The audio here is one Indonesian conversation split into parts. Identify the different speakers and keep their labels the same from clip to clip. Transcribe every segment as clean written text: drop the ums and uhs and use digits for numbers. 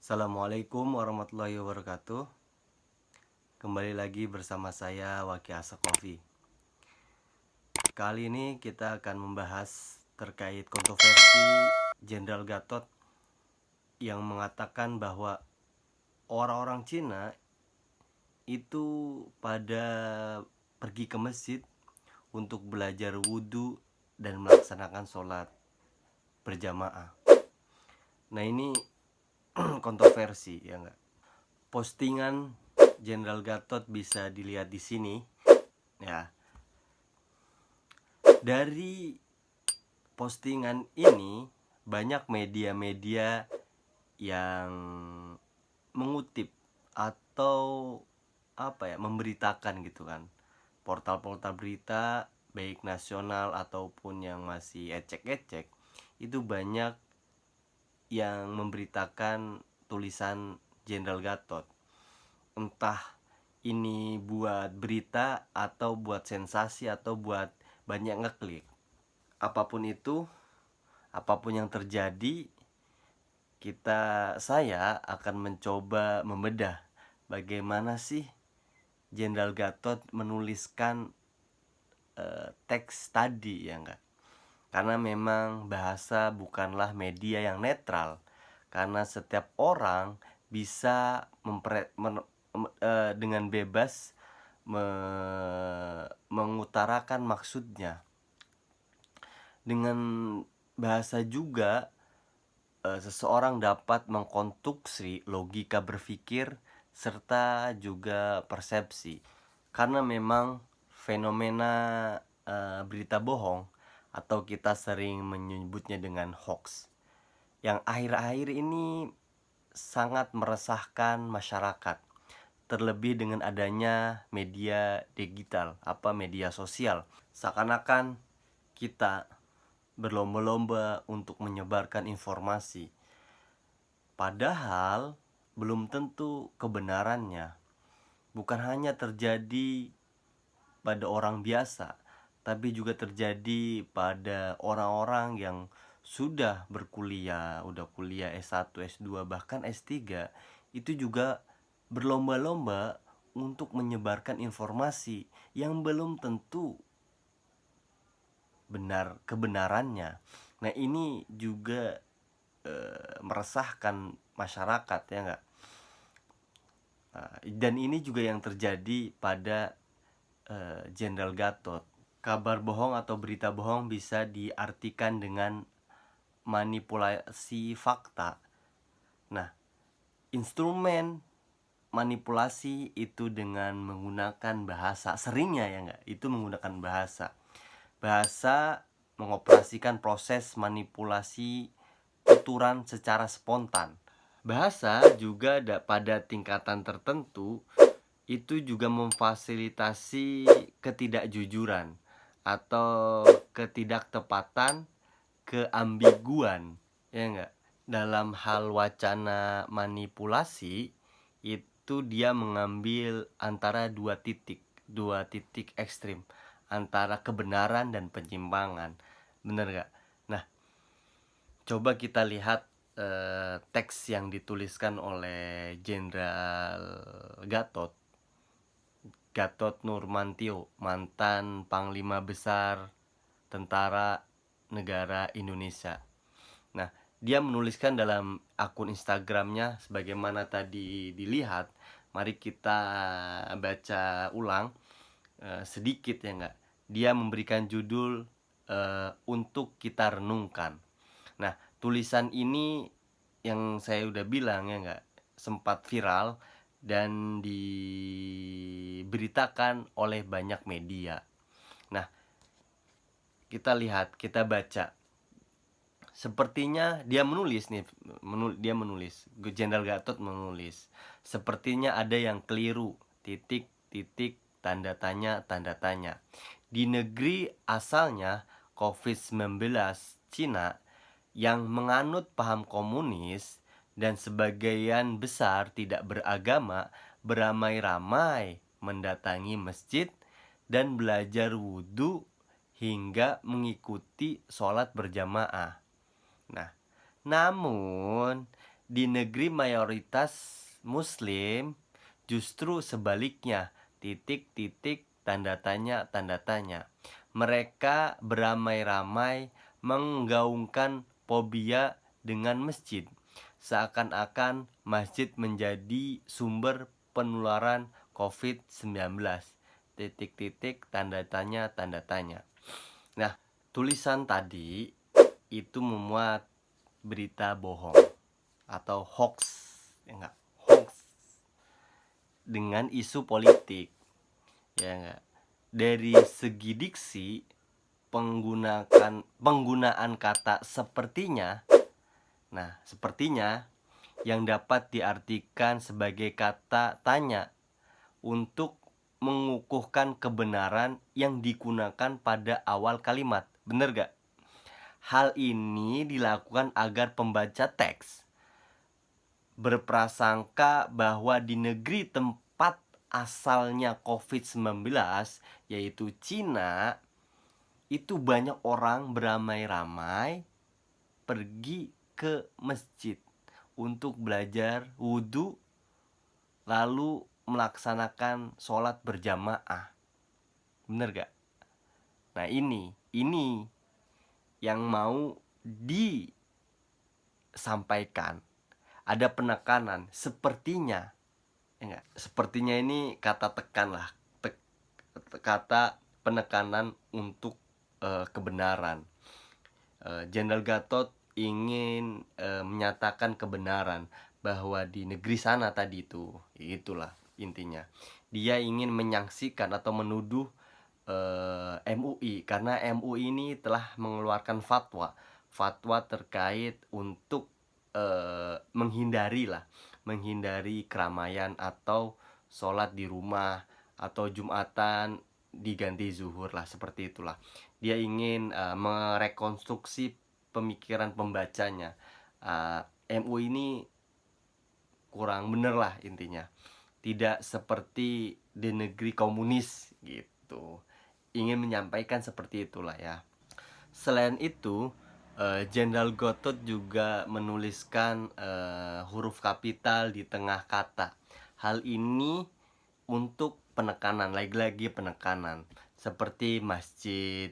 Speaker 1: Assalamualaikum warahmatullahi wabarakatuh. Kembali lagi bersama saya Waki Asa Coffee. Kali ini kita akan membahas terkait kontroversi Jenderal Gatot yang mengatakan bahwa orang-orang Cina itu pada pergi ke masjid untuk belajar wudhu dan melaksanakan sholat berjamaah. Nah, ini kontroversi, ya enggak? Postingan Jenderal Gatot bisa dilihat di sini, ya. Dari postingan ini banyak media-media yang mengutip atau memberitakan gitu kan. Portal-portal berita baik nasional ataupun yang masih ecek-ecek itu banyak yang memberitakan tulisan Jenderal Gatot. Entah ini buat berita atau buat sensasi atau buat banyak ngeklik. Apapun itu, apapun yang terjadi, saya akan mencoba membedah bagaimana sih Jenderal Gatot menuliskan teks tadi, ya enggak? Karena memang bahasa bukanlah media yang netral, karena setiap orang bisa dengan bebas mengutarakan maksudnya. Dengan bahasa juga seseorang dapat mengkonstruksi logika berpikir serta juga persepsi. Karena memang fenomena berita bohong atau kita sering menyebutnya dengan hoax yang akhir-akhir ini sangat meresahkan masyarakat, terlebih dengan adanya media digital, media sosial. Seakan-akan kita berlomba-lomba untuk menyebarkan informasi, padahal belum tentu kebenarannya. Bukan hanya terjadi pada orang biasa, tapi juga terjadi pada orang-orang yang sudah berkuliah, udah kuliah S1, S2, bahkan S3, itu juga berlomba-lomba untuk menyebarkan informasi yang belum tentu benar kebenarannya. Nah, ini juga meresahkan masyarakat, ya enggak? Dan ini juga yang terjadi pada Jenderal Gatot. Kabar bohong atau berita bohong bisa diartikan dengan manipulasi fakta. Nah, instrumen manipulasi itu dengan menggunakan bahasa, seringnya ya enggak, itu menggunakan bahasa. Bahasa mengoperasikan proses manipulasi tuturan secara spontan. Bahasa juga pada tingkatan tertentu itu juga memfasilitasi ketidakjujuran atau ketidaktepatan, keambiguan, ya enggak? Dalam hal wacana manipulasi itu dia mengambil antara dua titik ekstrim, antara kebenaran dan penyimpangan. Bener gak? Nah, coba kita lihat teks yang dituliskan oleh Jenderal Gatot Nurmantio, mantan Panglima Besar Tentara Negara Indonesia. Nah, dia menuliskan dalam akun Instagramnya sebagaimana tadi dilihat. Mari kita baca ulang sedikit, ya enggak. Dia memberikan judul untuk kita renungkan. Nah, tulisan ini yang saya udah bilang, ya enggak, sempat viral dan diberitakan oleh banyak media. Nah, kita lihat, kita baca. Sepertinya dia menulis nih, Jenderal Gatot menulis, sepertinya ada yang keliru, tanda tanya. Di negeri asalnya COVID-19 Cina yang menganut paham komunis dan sebagian besar tidak beragama beramai-ramai mendatangi masjid dan belajar wudhu hingga mengikuti sholat berjamaah. Nah, namun Di negeri mayoritas Muslim justru sebaliknya, titik-titik tanda tanya tanda tanya. Mereka beramai-ramai menggaungkan fobia dengan masjid, seakan-akan masjid menjadi sumber penularan COVID-19. Titik-titik tanda tanya tanda tanya. Nah, tulisan tadi itu memuat berita bohong atau hoax, ya enggak, hoax dengan isu politik, ya enggak. Dari segi diksi, penggunaan kata sepertinya, nah sepertinya yang dapat diartikan sebagai kata tanya untuk mengukuhkan kebenaran yang digunakan pada awal kalimat. Bener gak? Hal ini dilakukan agar pembaca teks berprasangka bahwa di negeri tempat asalnya COVID-19, yaitu Cina, itu banyak orang beramai-ramai pergi ke masjid untuk belajar wudhu, lalu melaksanakan sholat berjamaah. Bener gak? Nah ini yang mau disampaikan. Ada penekanan sepertinya, ya enggak? Sepertinya ini kata tekan lah, kata penekanan untuk kebenaran. Jenderal Gatot ingin menyatakan kebenaran bahwa di negeri sana tadi itulah intinya. Dia ingin menyaksikan atau menuduh MUI, karena MUI ini telah mengeluarkan fatwa terkait untuk menghindari keramaian atau sholat di rumah atau Jumatan diganti zuhur lah, seperti itulah. Dia ingin merekonstruksi pemikiran pembacanya. MUI ini kurang bener lah intinya, tidak seperti di negeri komunis gitu. Ingin menyampaikan seperti itulah ya. Selain itu, Jenderal Gatot juga menuliskan huruf kapital di tengah kata. Hal ini untuk penekanan, lagi-lagi penekanan, seperti masjid,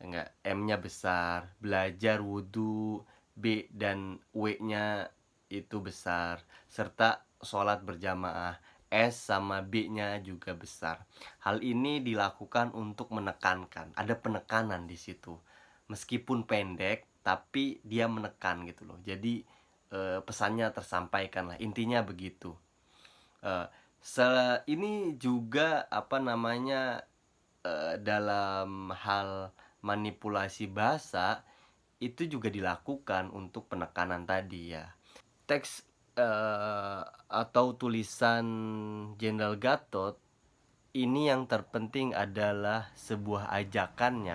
Speaker 1: enggak, M-nya besar, belajar wudhu, B dan W-nya itu besar, serta sholat berjamaah, S sama B-nya juga besar. Hal ini dilakukan untuk menekankan, ada penekanan di situ. Meskipun pendek, tapi dia menekan gitu loh. Jadi pesannya tersampaikan lah, intinya begitu. Ini juga dalam hal manipulasi bahasa itu juga dilakukan untuk penekanan tadi ya. Teks atau tulisan Jenderal Gatot ini yang terpenting adalah sebuah ajakan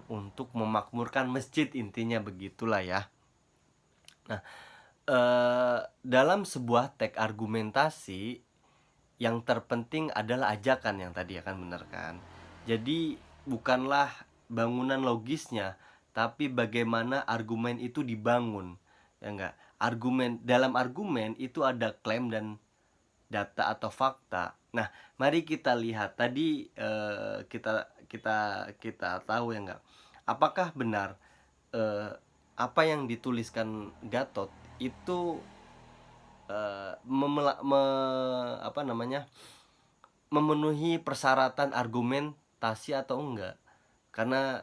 Speaker 1: untuk memakmurkan masjid, intinya begitulah ya. Nah, dalam sebuah teks argumentasi yang terpenting adalah ajakan yang tadi akan benar kan. Jadi bukanlah bangunan logisnya, tapi bagaimana argumen itu dibangun, ya enggak. Dalam argumen itu ada klaim dan data atau fakta. Nah, mari kita lihat tadi kita tahu ya enggak. Apakah benar apa yang dituliskan Gatot itu memenuhi persyaratan argumentasi atau enggak? Karena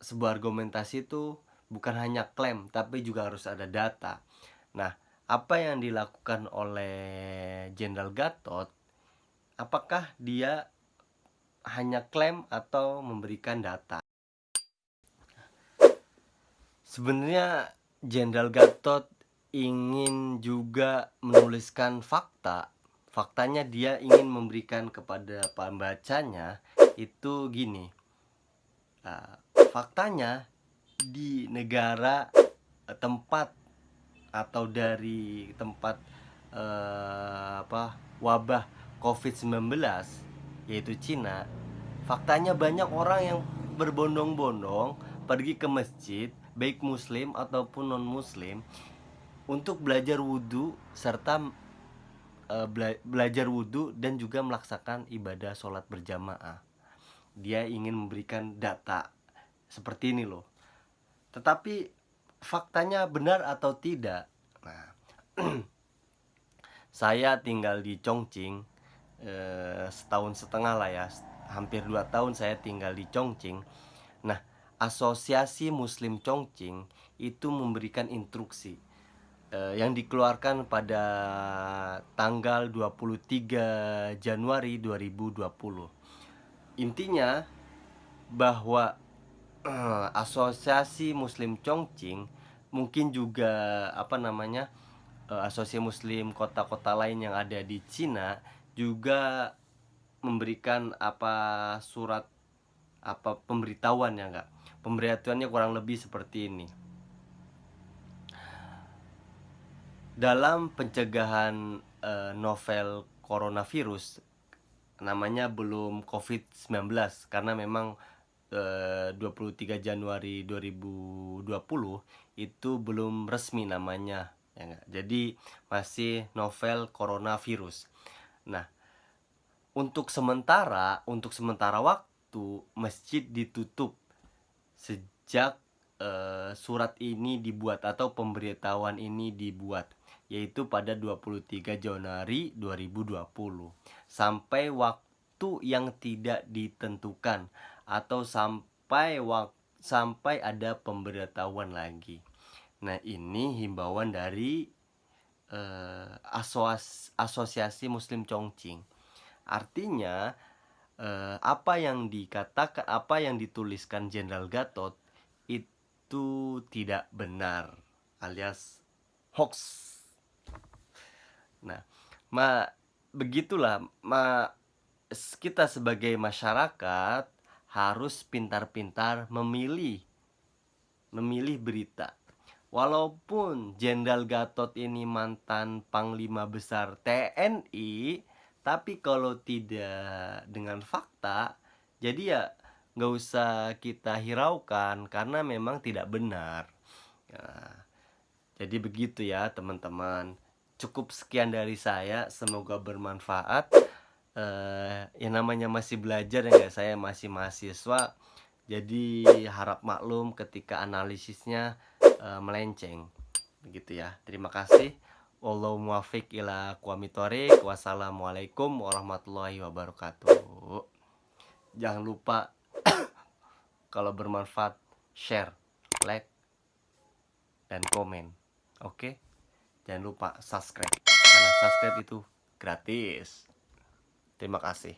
Speaker 1: sebuah argumentasi itu bukan hanya klaim, tapi juga harus ada data. Nah, apa yang dilakukan oleh Jenderal Gatot, apakah dia hanya klaim atau memberikan data? Sebenarnya Jenderal Gatot ingin juga menuliskan fakta. Faktanya dia ingin memberikan kepada pembacanya itu gini. Faktanya di negara tempat atau dari tempat wabah COVID-19 yaitu Cina, faktanya banyak orang yang berbondong-bondong pergi ke masjid, baik muslim ataupun non muslim, untuk belajar wudhu serta belajar wudhu dan juga melaksanakan ibadah sholat berjamaah. Dia ingin memberikan data seperti ini loh. Tetapi faktanya benar atau tidak? Nah, saya tinggal di Chongqing setahun setengah lah ya, hampir 2 tahun saya tinggal di Chongqing. Nah, Asosiasi Muslim Chongqing itu memberikan instruksi yang dikeluarkan pada tanggal 23 Januari 2020. Intinya bahwa Asosiasi Muslim Chongqing, mungkin juga asosiasi Muslim kota-kota lain yang ada di Cina juga memberikan surat pemberitahuan ya enggak. Pemberitahuannya kurang lebih seperti ini. Dalam pencegahan novel coronavirus, namanya belum COVID-19 karena memang 23 Januari 2020 itu belum resmi namanya ya enggak? Jadi masih novel coronavirus. Nah, untuk sementara waktu masjid ditutup sejak surat ini dibuat atau pemberitahuan ini dibuat, yaitu pada 23 Januari 2020 sampai waktu yang tidak ditentukan atau sampai ada pemberitahuan lagi. Nah, ini himbauan dari Asosiasi Muslim Chongqing. Artinya apa yang dikatakan, apa yang dituliskan Jenderal Gatot itu tidak benar, alias hoax. Nah, begitulah kita sebagai masyarakat harus pintar-pintar memilih berita. Walaupun Jenderal Gatot ini mantan Panglima Besar TNI, tapi kalau tidak dengan fakta, jadi ya nggak usah kita hiraukan karena memang tidak benar. Nah, jadi begitu ya teman-teman. Cukup sekian dari saya, semoga bermanfaat. Yang namanya masih belajar ya, saya masih mahasiswa, jadi harap maklum ketika analisisnya melenceng begitu ya. Terima kasih. Wallahu muwaffiq ila aqwamit thoriq. Wassalamualaikum warahmatullahi wabarakatuh. Jangan lupa kalau bermanfaat share, like, dan komen. Oke? Jangan lupa subscribe, karena subscribe itu gratis. Terima kasih.